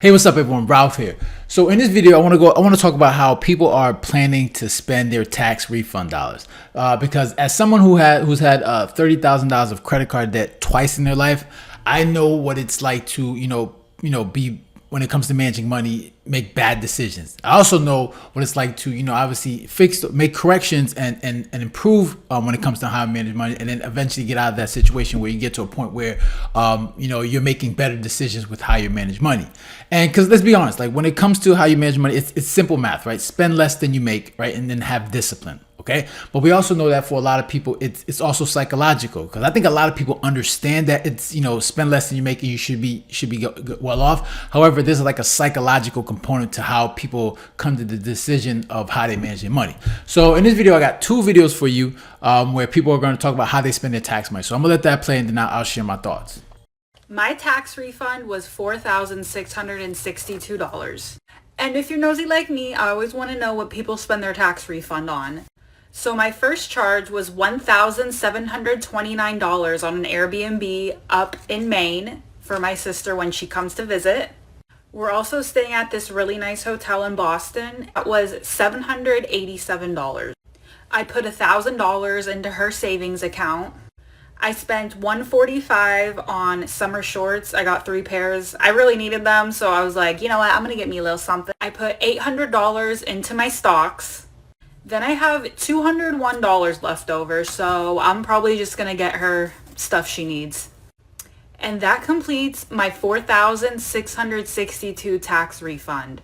Hey, what's up everyone? Ralph here. So in this video, I want to talk about how people are planning to spend their tax refund dollars. Because as someone who's had $30,000 of credit card debt twice in their life, I know what it's like to be when it comes to managing money, make bad decisions. I also know what it's like to obviously make corrections and improve when it comes to how to manage money, and then eventually get out of that situation where you get to a point where you're making better decisions with how you manage money. And because let's be honest, like when it comes to how you manage money, it's simple math, right? Spend less than you make, right? And then have discipline. Okay. But we also know that for a lot of people, it's also psychological, because I think a lot of people understand that it's, spend less than you make and you should be well off. However, there's like a psychological component to how people come to the decision of how they manage their money. So in this video, I got two videos for you where people are going to talk about how they spend their tax money. So I'm gonna let that play, and then I'll share my thoughts. My tax refund was $4,662. And if you're nosy like me, I always want to know what people spend their tax refund on. So my first charge was $1,729 on an Airbnb up in Maine for my sister when she comes to visit. We're also staying at this really nice hotel in Boston. It was $787. I put $1,000 into her savings account. I spent $145 on summer shorts. I got 3 pairs. I really needed them, so I was like, you know what, I'm gonna get me a little something. I put $800 into my stocks. Then I have $201 left over, so I'm probably just gonna get her stuff she needs. And that completes my $4,662 tax refund.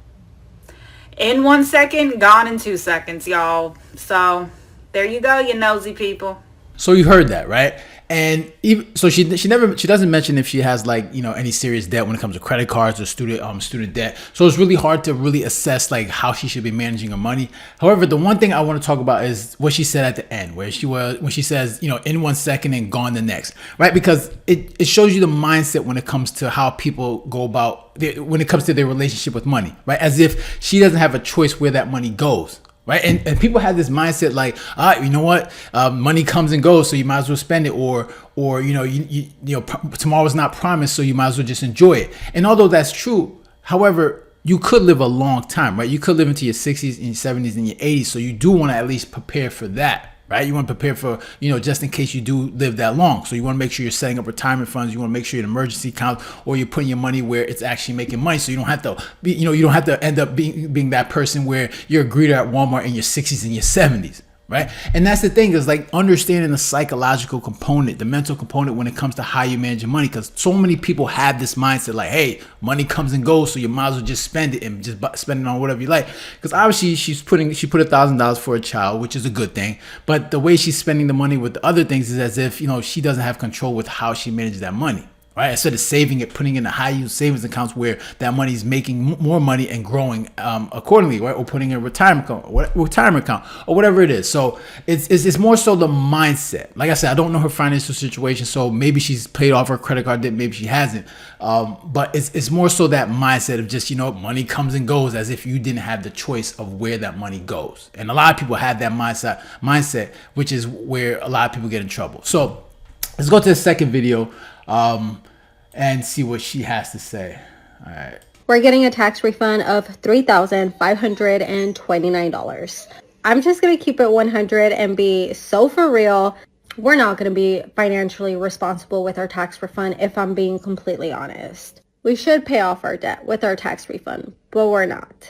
In 1 second, gone in 2 seconds, y'all. So there you go, you nosy people. So you heard that, right? And even so, she doesn't mention if she has like any serious debt when it comes to credit cards or student debt. So it's really hard to really assess like how she should be managing her money. However, the one thing I want to talk about is what she said at the end, when she says in 1 second and gone the next, right? Because it shows you the mindset when it comes to how people go about when it comes to their relationship with money, right? As if she doesn't have a choice where that money goes. Right. And people have this mindset like, you know what, money comes and goes, so you might as well spend it, or tomorrow's not promised, so you might as well just enjoy it. And although that's true, however, you could live a long time, right? You could live into your 60s and your 70s and your 80s. So you do want to at least prepare for that. Right? You want to prepare for, just in case you do live that long. So you want to make sure you're setting up retirement funds. You want to make sure your emergency account, or you're putting your money where it's actually making money. So you don't have to be, you don't have to end up being that person where you're a greeter at Walmart in your 60s and your 70s. Right. And that's the thing, is like understanding the psychological component, the mental component when it comes to how you manage your money. Because so many people have this mindset like, hey, money comes and goes, so you might as well just spend it and just spend it on whatever you like. Because obviously she put $1,000 for a child, which is a good thing. But the way she's spending the money with the other things is as if, she doesn't have control with how she manages that money. Right, instead of saving it, putting it in the high yield savings accounts where that money is making more money and growing accordingly, right? Or putting in a retirement account, or whatever it is. So it's more so the mindset. Like I said, I don't know her financial situation, so maybe she's paid off her credit card debt, maybe she hasn't. But it's more so that mindset of just money comes and goes, as if you didn't have the choice of where that money goes. And a lot of people have that mindset, which is where a lot of people get in trouble. So let's go to the second video. And see what she has to say. All right. We're getting a tax refund of $3,529. I'm just going to keep it 100 and be so for real. We're not going to be financially responsible with our tax refund, if I'm being completely honest. We should pay off our debt with our tax refund, but we're not.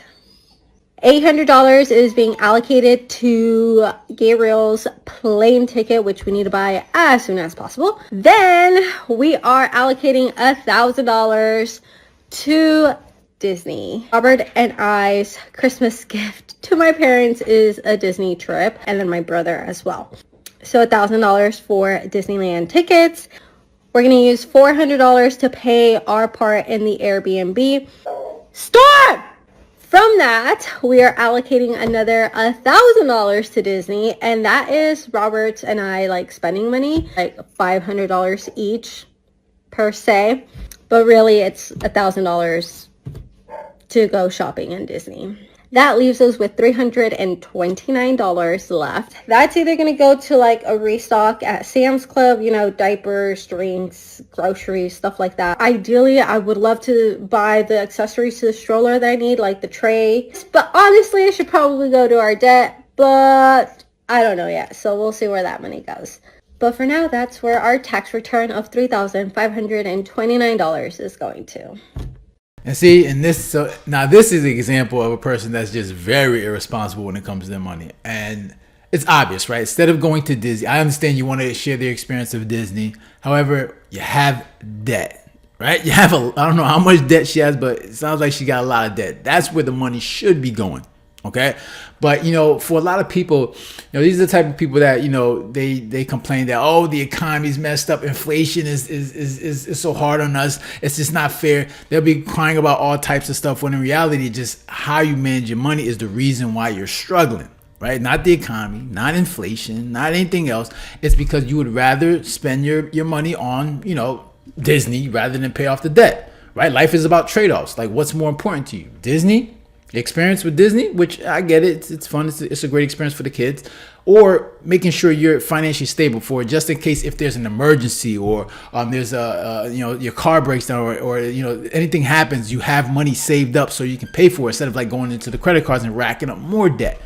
$800 is being allocated to Gabriel's plane ticket, which we need to buy as soon as possible. Then we are allocating $1,000 to Disney. Robert and I's Christmas gift to my parents is a Disney trip, and then my brother as well. So $1,000 for Disneyland tickets. We're going to use $400 to pay our part in the Airbnb. Stop! From that, we are allocating another $1,000 to Disney, and that is Robert and I like spending money, like $500 each per se, but really it's $1,000 to go shopping in Disney. That leaves us with $329 left. That's either going to go to like a restock at Sam's Club, you know, diapers, drinks, groceries, stuff like that. Ideally, I would love to buy the accessories to the stroller that I need, like the tray. But honestly, it should probably go to our debt, but I don't know yet. So we'll see where that money goes. But for now, that's where our tax return of $3,529 is going to. And see, and this, so now this is an example of a person that's just very irresponsible when it comes to their money. And it's obvious, right? Instead of going to Disney, I understand you want to share the experience of Disney. However, you have debt, right? You have I don't know how much debt she has, but it sounds like she got a lot of debt. That's where the money should be going. Okay. But, you know, for a lot of people, you know, these are the type of people that, you know, they complain that, oh, the economy's messed up. Inflation is so hard on us. It's just not fair. They'll be crying about all types of stuff when in reality, just how you manage your money is the reason why you're struggling, right? Not the economy, not inflation, not anything else. It's because you would rather spend your money on, you know, Disney rather than pay off the debt, right? Life is about trade-offs. Like, what's more important to you? Disney? Experience with Disney, which I get it, it's fun, it's a great experience for the kids, or making sure you're financially stable for just in case if there's an emergency or there's you know, your car breaks down or you know, anything happens, you have money saved up so you can pay for it instead of like going into the credit cards and racking up more debt.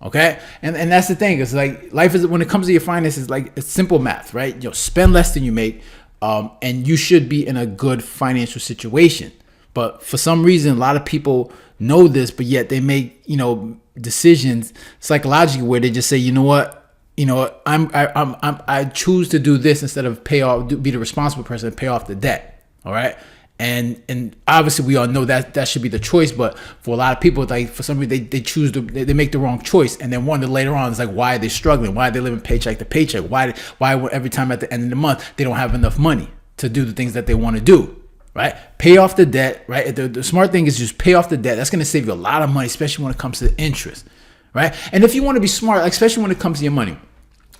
Okay, and that's the thing. It's like life is, when it comes to your finances, like it's simple math, right? You know, spend less than you make, and you should be in a good financial situation. But for some reason, a lot of people know this, but yet they make, you know, decisions psychologically where they just say, you know what, I choose to do this instead of be the responsible person and pay off the debt. All right. And obviously we all know that should be the choice, but for a lot of people, like for some reason they choose to, they make the wrong choice, and then wonder later on, it's like, why are they struggling? Why are they living paycheck to paycheck? Why every time at the end of the month they don't have enough money to do the things that they want to do? Right? Pay off the debt, right? The smart thing is just pay off the debt. That's going to save you a lot of money, especially when it comes to interest, right? And if you want to be smart, especially when it comes to your money,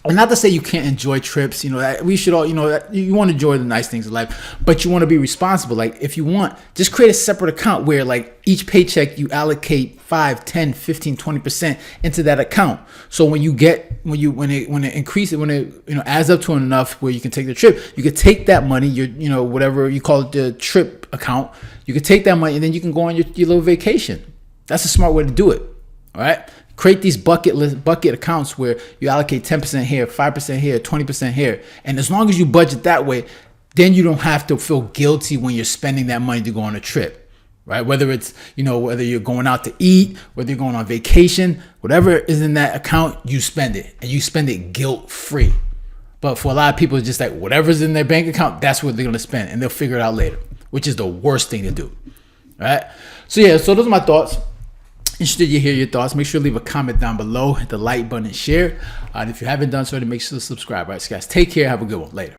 and not to say you can't enjoy trips, you know, we should all, you know, you want to enjoy the nice things in life, but you want to be responsible. Like if you want, just create a separate account where like each paycheck you allocate 5, 10, 15, 20% into that account. So when it increases, when it, you know, adds up to enough where you can take the trip, you could take that money, you know, whatever you call it, the trip account, you could take that money and then you can go on your little vacation. That's a smart way to do it. All right. Create these bucket accounts where you allocate 10% here, 5% here, 20% here. And as long as you budget that way, then you don't have to feel guilty when you're spending that money to go on a trip, right? Whether it's, you know, whether you're going out to eat, whether you're going on vacation, whatever is in that account, you spend it, and you spend it guilt-free. But for a lot of people, it's just like whatever's in their bank account, that's what they're going to spend, and they'll figure it out later, which is the worst thing to do, right? So yeah, so those are my thoughts. Interested to hear your thoughts. Make sure to leave a comment down below, hit the like button and share. And if you haven't done so, then make sure to subscribe. All right, so guys, take care. Have a good one. Later.